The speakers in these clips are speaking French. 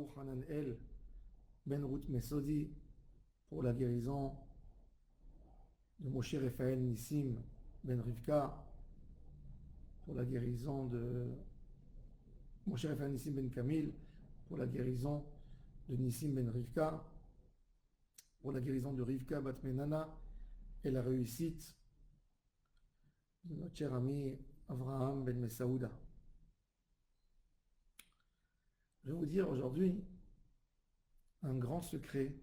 Baruch Hananel Ben Ruth Mesodi pour la guérison de Moshe Raphaël Nissim Ben Rivka, pour la guérison de Moshe Raphaël Nissim Ben Kamil, pour la guérison de Nissim Ben Rivka, pour la guérison de Rivka Bat Menana et la réussite de notre cher ami Avraham Ben Mesaouda. Je vais vous dire aujourd'hui un grand secret,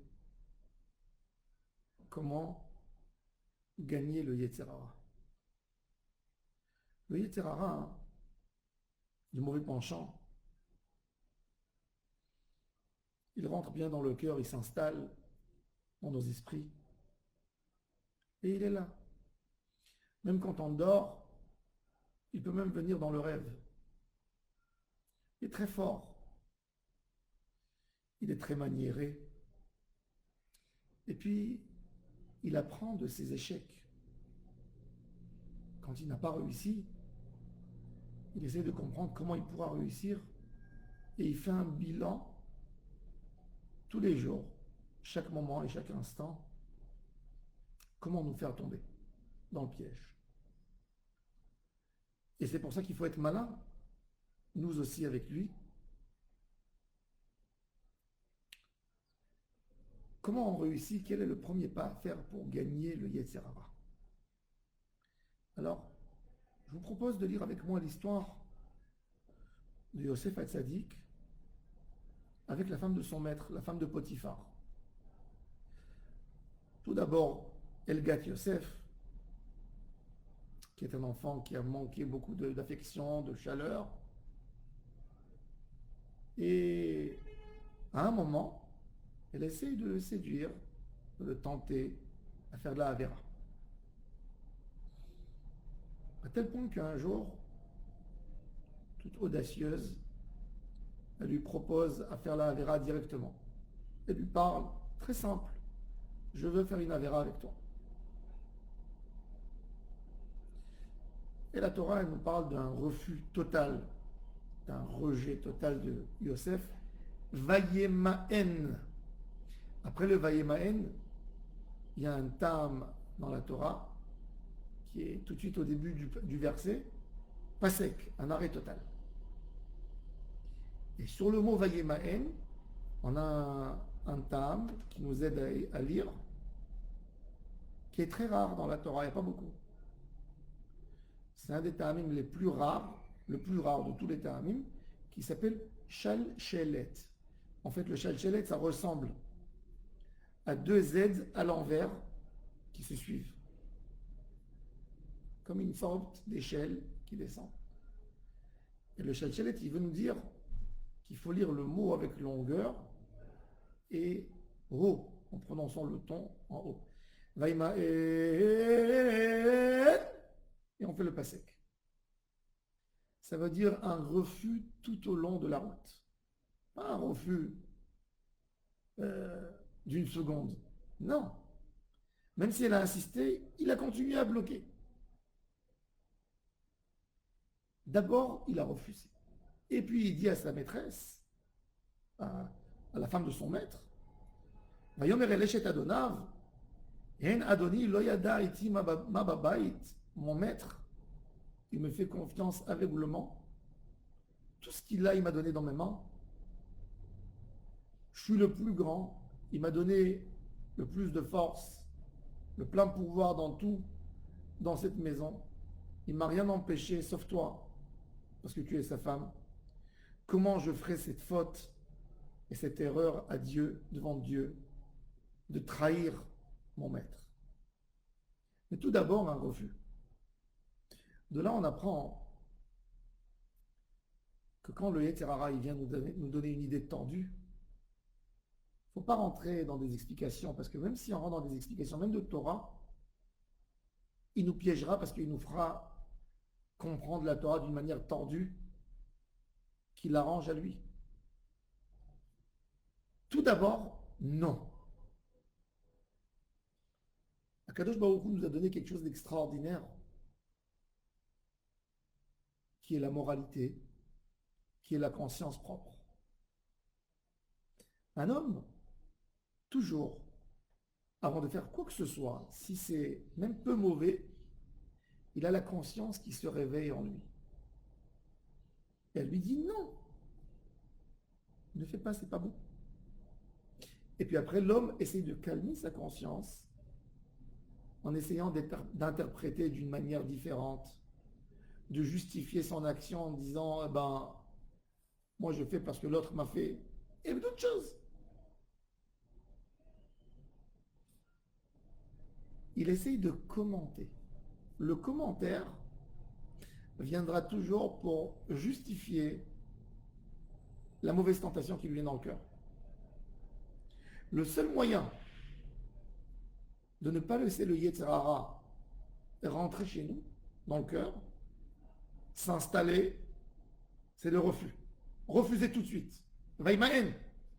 comment gagner le Yetzer Hara. Le Yetzer Hara, du mauvais penchant, il rentre bien dans le cœur, il s'installe dans nos esprits. Et il est là. Même quand on dort, il peut même venir dans le rêve. Il est très fort. Il est très maniéré. Et puis, il apprend de ses échecs. Quand il n'a pas réussi, il essaie de comprendre comment il pourra réussir. Et il fait un bilan tous les jours, chaque moment et chaque instant. Comment nous faire tomber dans le piège. Et c'est pour ça qu'il faut être malin, nous aussi avec lui. Comment on réussit? Quel est le premier pas à faire pour gagner le Yetzer Hara? Alors, je vous propose de lire avec moi l'histoire de Yosef Hatzadik avec la femme de son maître, la femme de Potiphar. Tout d'abord, Elgat Yosef, qui est un enfant qui a manqué beaucoup d'affection, de chaleur. Et à un moment, elle essaye de le séduire, de le tenter à faire de la Havera. À tel point qu'un jour, toute audacieuse, elle lui propose à faire la Havera directement. Elle lui parle, très simple, je veux faire une Havera avec toi. Et la Torah, elle nous parle d'un refus total, d'un rejet total de Yosef. Vayemaen. Après le Vayemaen, il y a un tam dans la Torah qui est tout de suite au début du verset, pasek, un arrêt total. Et sur le mot Vayemaen, on a un tam qui nous aide à lire, qui est très rare dans la Torah, il n'y a pas beaucoup. C'est un des ta'amim les plus rares, le plus rare de tous les ta'amim, qui s'appelle Shalchelet. En fait, le Shalchelet, ça ressemble à deux Z à l'envers qui se suivent, comme une sorte d'échelle qui descend. Et le Shalchelet, il veut nous dire qu'il faut lire le mot avec longueur et haut, en prononçant le ton en haut. Vaïma et on fait le pasek. Ça veut dire un refus tout au long de la route. Pas un refus d'une seconde. Non. Même si elle a insisté, il a continué à bloquer. D'abord, il a refusé. Et puis il dit à sa maîtresse, à la femme de son maître, mon maître, il me fait confiance aveuglement. Tout ce qu'il a, il m'a donné dans mes mains. Je suis le plus grand. Il m'a donné le plus de force, le plein pouvoir dans tout, dans cette maison. Il ne m'a rien empêché, sauf toi, parce que tu es sa femme. Comment je ferai cette faute et cette erreur à Dieu, devant Dieu, de trahir mon maître? Mais tout d'abord, un refus. De là, on apprend que quand le Yetzer Hara il vient nous donner une idée tordue, il ne faut pas rentrer dans des explications, parce que même si on rentre dans des explications, même de Torah, il nous piégera parce qu'il nous fera comprendre la Torah d'une manière tordue qui l'arrange à lui. Tout d'abord, non. Akadosh Baruch Hu nous a donné quelque chose d'extraordinaire, qui est la moralité, qui est la conscience propre. Un homme, toujours, avant de faire quoi que ce soit, si c'est même peu mauvais, il a la conscience qui se réveille en lui. Et elle lui dit non, ne fais pas, c'est pas bon. Et puis après, l'homme essaye de calmer sa conscience en essayant d'interpréter d'une manière différente, de justifier son action en disant, eh ben, moi je fais parce que l'autre m'a fait, et d'autres choses. Il essaye de commenter. Le commentaire viendra toujours pour justifier la mauvaise tentation qui lui vient dans le cœur. Le seul moyen de ne pas laisser le Yetzer Hara rentrer chez nous, dans le cœur, s'installer, c'est le refus. Refuser tout de suite. Vaïmaen.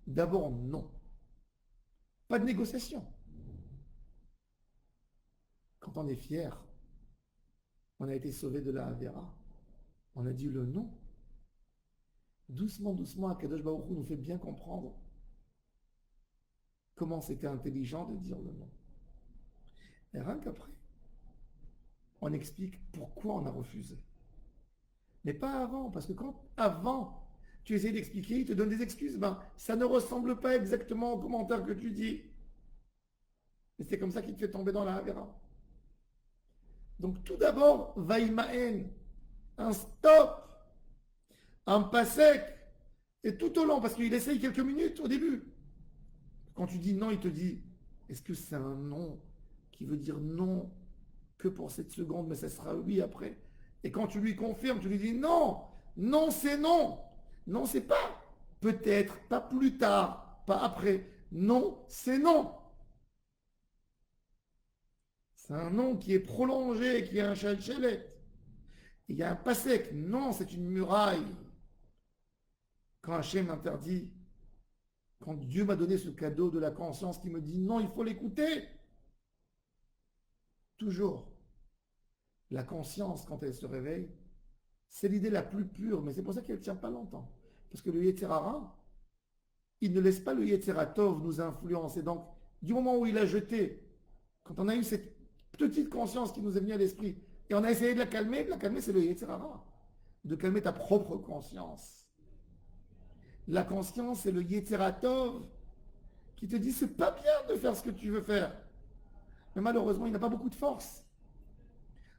D'abord, non. Pas de négociation. Quand on est fier, on a été sauvé de la Havera. On a dit le non. Doucement, doucement, Akadosh Baruch Hu nous fait bien comprendre comment c'était intelligent de dire le non. Et rien qu'après, on explique pourquoi on a refusé. Mais pas avant, parce que quand avant, tu essayes d'expliquer, il te donne des excuses, ben, ça ne ressemble pas exactement au commentaire que tu dis. Et c'est comme ça qu'il te fait tomber dans la Havera. Donc tout d'abord, Vaïmaen, un stop, un pas sec, et tout au long, parce qu'il essaye quelques minutes au début. Quand tu dis non, il te dit, est-ce que c'est un non qui veut dire non que pour cette seconde, mais ça sera oui après. Et quand tu lui confirmes, tu lui dis non, non c'est non, non c'est pas peut-être, pas plus tard, pas après, non c'est non. C'est un non qui est prolongé, qui est un chalchelet. Il y a un pas sec, non c'est une muraille. Quand Hachem m'interdit, quand Dieu m'a donné ce cadeau de la conscience qui me dit non, il faut l'écouter, toujours. La conscience, quand elle se réveille, c'est l'idée la plus pure, mais c'est pour ça qu'elle ne tient pas longtemps. Parce que le Yetzer Hara, il ne laisse pas le Yetzer Tov nous influencer. Donc, du moment où il a jeté, quand on a eu cette petite conscience qui nous est venue à l'esprit, et on a essayé de la calmer, c'est le Yetzer Hara. De calmer ta propre conscience. La conscience, c'est le Yetzer Tov qui te dit, c'est pas bien de faire ce que tu veux faire. Mais malheureusement, il n'a pas beaucoup de force.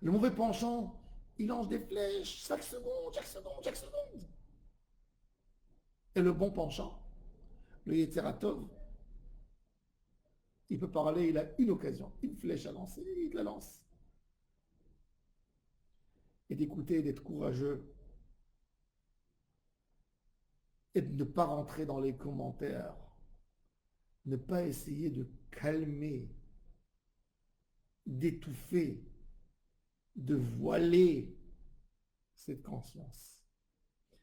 Le mauvais penchant, il lance des flèches chaque seconde, chaque seconde, chaque seconde. Et le bon penchant, le Yetzeratov, il peut parler, il a une occasion, une flèche à lancer, il la lance. Et d'écouter, d'être courageux, et de ne pas rentrer dans les commentaires, ne pas essayer de calmer, d'étouffer, de voiler cette conscience.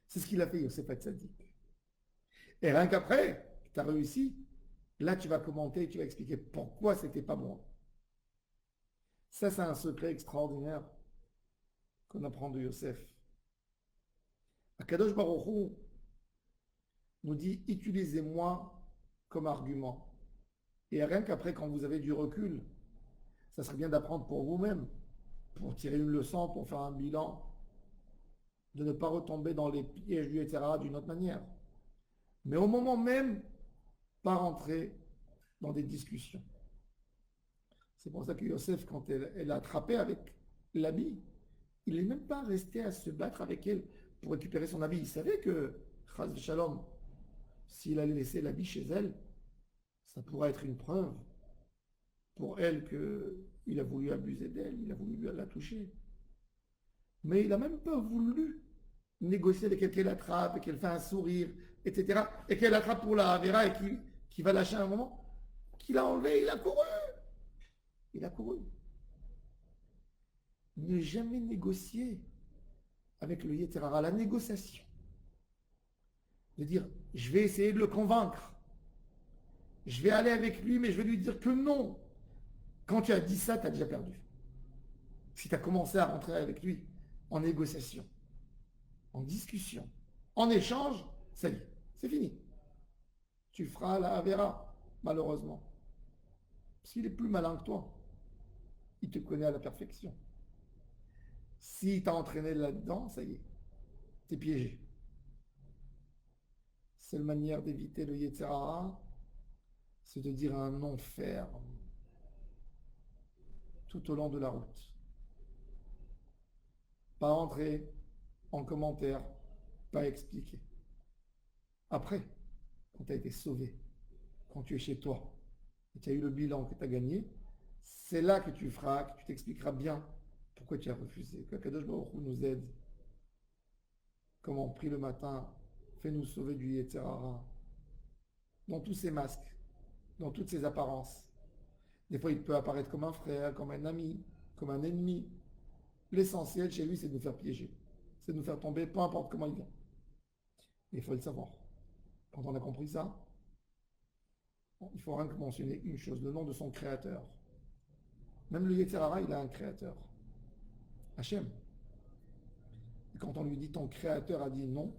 C'est ce qu'il a fait Yosef Hatzadik. Et rien qu'après, tu as réussi, là tu vas commenter, tu vas expliquer pourquoi c'était pas bon. Ça, c'est un secret extraordinaire qu'on apprend de Yosef. Akadosh Baruch Hu nous dit, utilisez-moi comme argument. Et rien qu'après, quand vous avez du recul, ça serait bien d'apprendre pour vous-même, pour tirer une leçon, pour faire un bilan, de ne pas retomber dans les pièges du etc. d'une autre manière. Mais au moment même, pas rentrer dans des discussions. C'est pour ça que Yosef, quand elle a attrapé avec l'habit, il n'est même pas resté à se battre avec elle pour récupérer son habit. Il savait que, Chaz Shalom, s'il allait laisser l'habit chez elle, ça pourrait être une preuve pour elle qu'il a voulu abuser d'elle, il a voulu la toucher. Mais il n'a même pas voulu négocier avec elle, qu'elle attrape, et qu'elle fait un sourire, etc. Et qu'elle attrape pour la Avera et qui va lâcher un moment, qu'il a enlevé, il a couru. Il a couru. Ne jamais négocier avec le Yetzer Hara, la négociation. De dire, je vais essayer de le convaincre. Je vais aller avec lui, mais je vais lui dire que non. Quand tu as dit ça, tu as déjà perdu. Si tu as commencé à rentrer avec lui en négociation, en discussion, en échange, ça y est, c'est fini. tu feras la Avera, malheureusement. Parce qu'il est plus malin que toi. Il te connaît à la perfection. S'il t'a entraîné là-dedans, ça y est, t'es piégé. Seule manière d'éviter le Yetzer Hara, c'est de dire un non ferme tout au long de la route. Pas entrer en commentaire, pas expliquer. Après, quand tu as été sauvé, quand tu es chez toi, et tu as eu le bilan que tu as gagné, c'est là que tu feras, que tu t'expliqueras bien pourquoi tu as refusé. Que Kadosh Baruch Hu nous aide. Comme on prie le matin, fais-nous sauver du Yetzer Hara. Dans tous ces masques, dans toutes ces apparences. Des fois, il peut apparaître comme un frère, comme un ami, comme un ennemi. L'essentiel chez lui, c'est de nous faire piéger. C'est de nous faire tomber, peu importe comment il vient. Et il faut le savoir. Quand on a compris ça, il faut rien que mentionner une chose, le nom de son créateur. Même le Yetzer Hara, il a un créateur. Hachem. Et quand on lui dit ton créateur a dit non,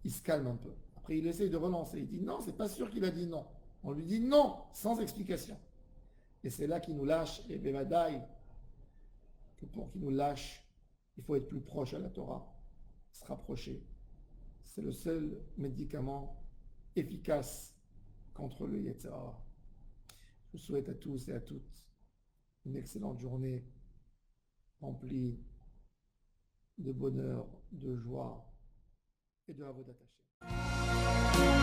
il se calme un peu. Après, il essaye de relancer. Il dit non, c'est pas sûr qu'il a dit non. On lui dit non, sans explication. Et c'est là qu'il nous lâche. Et Bevadaï, que pour qu'il nous lâche, il faut être plus proche à la Torah, se rapprocher. C'est le seul médicament efficace contre le Yetzer Hara. Je vous souhaite à tous et à toutes une excellente journée remplie de bonheur, de joie et de Avodat Hashem.